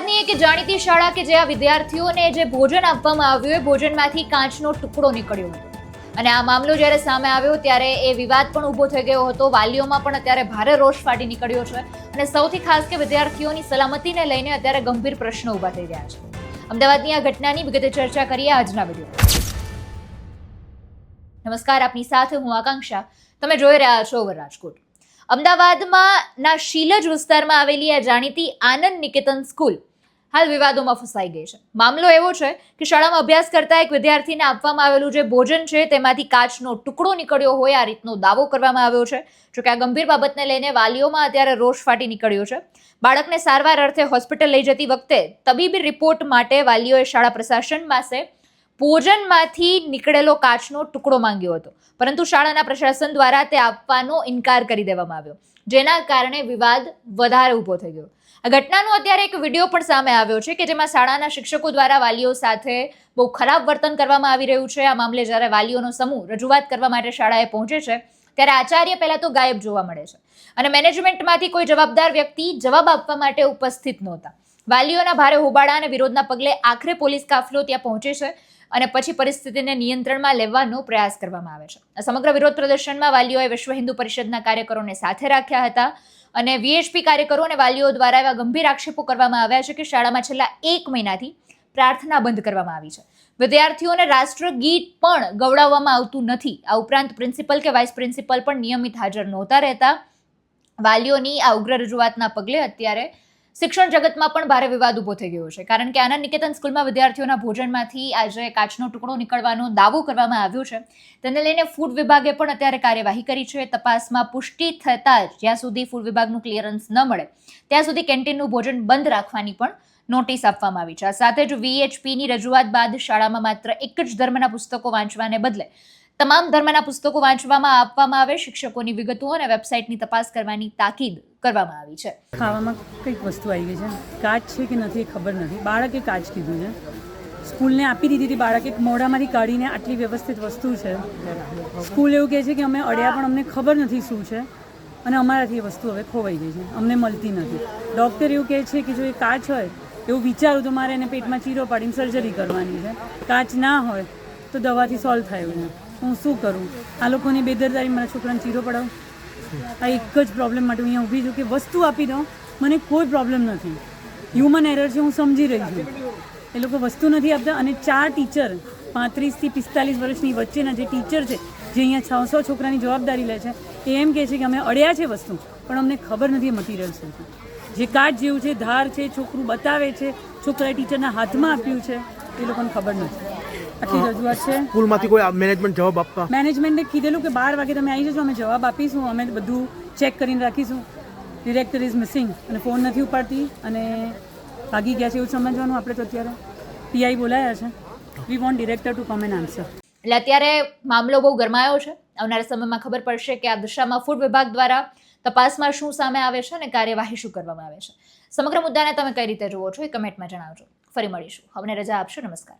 અમદાવાદની એક જાણીતી શાળા કે જ્યાં વિદ્યાર્થીઓને જે ભોજન આપવામાં આવ્યું એ ભોજનમાંથી કાચનો ટુકડો નીકળ્યો હતો અને આ મામલો જ્યારે સામે આવ્યો ત્યારે એ વિવાદ પણ ઊભો થઈ ગયો હતો. વાલીઓમાં પણ અત્યારે ભારે રોષ ફાટી નીકળ્યો છે અને સૌથી ખાસ કે વિદ્યાર્થીઓની સલામતીને લઈને અત્યારે ગંભીર પ્રશ્નો ઊભા થઈ રહ્યા છે. અમદાવાદની આ ઘટનાની વિગતે ચર્ચા કરીએ આજના વિડીયો. નમસ્કાર, આપની સાથે હું આકાંક્ષા. તમે જોઈ રહ્યા છો ઓવર રાજકોટ. અમદાવાદમાં શીલજ વિસ્તારમાં આવેલી આ જાણીતી આનંદ નિકેતન સ્કૂલ હાલ વિવાદોમાં ફસાઈ ગઈ છે. મામલો એવો છે કે શાળામાં અભ્યાસ કરતા એક વિદ્યાર્થીને આપવામાં આવેલું જે ભોજન છે તેમાંથી કાચનો ટુકડો નીકળ્યો હોય આ રીતનો દાવો કરવામાં આવ્યો છે. જોકે આ ગંભીર બાબતને લઈને વાલીઓમાં અત્યારે રોષ ફાટી નીકળ્યો છે. બાળકને સારવાર અર્થે હોસ્પિટલ લઈ જતી વખતે તબીબી રિપોર્ટ માટે વાલીઓએ શાળા પ્રશાસન પાસે ભોજનમાંથી નીકળેલો કાચનો ટુકડો માંગ્યો હતો, પરંતુ શાળાના પ્રશાસન દ્વારા તે આપવાનો ઇનકાર કરી દેવામાં આવ્યો, જેના કારણે વિવાદ વધારે ઊભો થઈ ગયો. આ ઘટનાનો અત્યારે એક વિડીયો પણ સામે આવ્યો છે કે જેમાં શાળાના શિક્ષકો દ્વારા વાલીઓ સાથે બહુ ખરાબ વર્તન કરવામાં આવી રહ્યું છે. આ મામલે જ્યારે વાલીઓનો સમૂહ રજૂઆત કરવા માટે શાળાએ પહોંચે છે ત્યારે આચાર્ય પહેલા તો ગાયબ જોવા મળે છે અને મેનેજમેન્ટમાંથી કોઈ જવાબદાર વ્યક્તિ જવાબ આપવા માટે ઉપસ્થિત નહોતા. વાલીઓના ભારે હોબાળા અને વિરોધના પગલે આખરે પોલીસ કાફલો ત્યાં પહોંચે છે અને પછી પરિસ્થિતિને નિયંત્રણમાં લેવાનો પ્રયાસ કરવામાં આવે છે. આ સમગ્ર વિરોધ પ્રદર્શનમાં વાલીઓએ વિશ્વ હિન્દુ પરિષદના કાર્યકરોને સાથે રાખ્યા હતા અને વીએચપી કાર્યકરો અને વાલીઓ દ્વારા એવા ગંભીર આક્ષેપો કરવામાં આવ્યા છે કે શાળામાં છેલ્લા 1 મહિનાથી પ્રાર્થના બંધ કરવામાં આવી છે. વિદ્યાર્થીઓને રાષ્ટ્રગીત પણ ગવડાવવામાં આવતું નથી. આ ઉપરાંત પ્રિન્સિપલ કે વાઇસ પ્રિન્સિપલ પણ નિયમિત હાજર નહોતા રહેતા. વાલીઓની આ ઉગ્ર રજૂઆતના પગલે અત્યારે શિક્ષણ જગતમાં પણ ભારે વિવાદ ઊભો થઈ ગયો છે, કારણ કે આનંદ નિકેતન સ્કૂલમાં વિદ્યાર્થીઓના ભોજનમાંથી આજે કાચનો ટુકડો નીકળવાનો દાવો કરવામાં આવ્યો છે. તેને લઈને ફૂડ વિભાગે પણ અત્યારે કાર્યવાહી કરી છે. તપાસમાં પુષ્ટિ થતાં જ જ્યાં સુધી ફૂડ વિભાગનું ક્લિયરન્સ ન મળે ત્યાં સુધી કેન્ટીનનું ભોજન બંધ રાખવાની પણ નોટિસ આપવામાં આવી છે. આ સાથે જ વીએચપીની રજૂઆત બાદ શાળામાં માત્ર એક જ ધર્મના પુસ્તકો વાંચવાને બદલે તમામ ધર્મના પુસ્તકો વાંચવામાં આપવામાં આવે, શિક્ષકોની વિગતો અને વેબસાઇટની તપાસ કરવાની તાકીદ કરવામાં આવી છે. ખાવામાં કંઈક વસ્તુ આવી ગઈ છે, કાચ છે કે નથી ખબર નથી. બાળકે કાચ કીધું છે, સ્કૂલને આપી દીધી હતી. બાળકે મોઢામાંથી કાઢીને આટલી વ્યવસ્થિત વસ્તુ છે. સ્કૂલ એવું કહે છે કે અમે અડ્યા પણ અમને ખબર નથી શું છે અને અમારાથી એ વસ્તુ હવે ખોવાઈ ગઈ છે, અમને મળતી નથી. ડૉક્ટર એવું કહે છે કે જો એ કાચ હોય એવું વિચારું તો મારે એને પેટમાં ચીરો પાડીને સર્જરી કરવાની છે. કાચ ના હોય તો દવાથી સોલ્વ થાય એવું છે. હું શું કરું? આ લોકોની બેદરકારી મારા છોકરાને ચીરો પડાવું? આ એક જ પ્રોબ્લેમ માટે હું અહીંયા ઊભી છું કે વસ્તુ આપી દો, મને કોઈ પ્રોબ્લેમ નથી. હ્યુમન એરર છે, હું સમજી રહી છું. એ લોકો વસ્તુ નથી આપતા અને 4 ટીચર 35 થી 45 વર્ષની વચ્ચેના જે ટીચર છે જે અહીંયા 600 છોકરાની જવાબદારી લે છે એ એમ કહે છે કે અમે અડ્યા છે વસ્તુ, પણ અમને ખબર નથી એ મટીરિયલ શું છે. જે કાચ જેવું છે, ધાર છે, છોકરું બતાવે છે, છોકરાએ ટીચરના હાથમાં આપ્યું છે, એ લોકોને ખબર નથી. આટલી રજૂઆત છે. સ્કૂલમાંથી કોઈ મેનેજમેન્ટ જવાબ આપવા? મેનેજમેન્ટે કીધેલું કે 12 વાગે તમે આવી જશો, અમે જવાબ આપીશું, અમે બધું ચેક કરીને રાખીશું. ડિરેક્ટર ઇઝ મિસિંગ અને ફોન નથી ઉપાડતી અને ભાગી ગયા છે એવું સમજવાનું. આપણે તો અત્યારે પીઆઈ બોલાયા છે. We want director to come and answer. એટલે અત્યારે મામલો બહુ ગરમાયો છે. આવનારા સમયમાં ખબર પડશે કે આ દિશામાં ફૂડ વિભાગ દ્વારા તપાસમાં શું સામે આવે છે અને કાર્યવાહી શું કરવામાં આવે છે. સમગ્ર મુદ્દાને તમે કઈ રીતે જુઓ છો એ કમેન્ટમાં જણાવજો. ફરી મળીશું. હવે રજા આપશો. નમસ્કાર.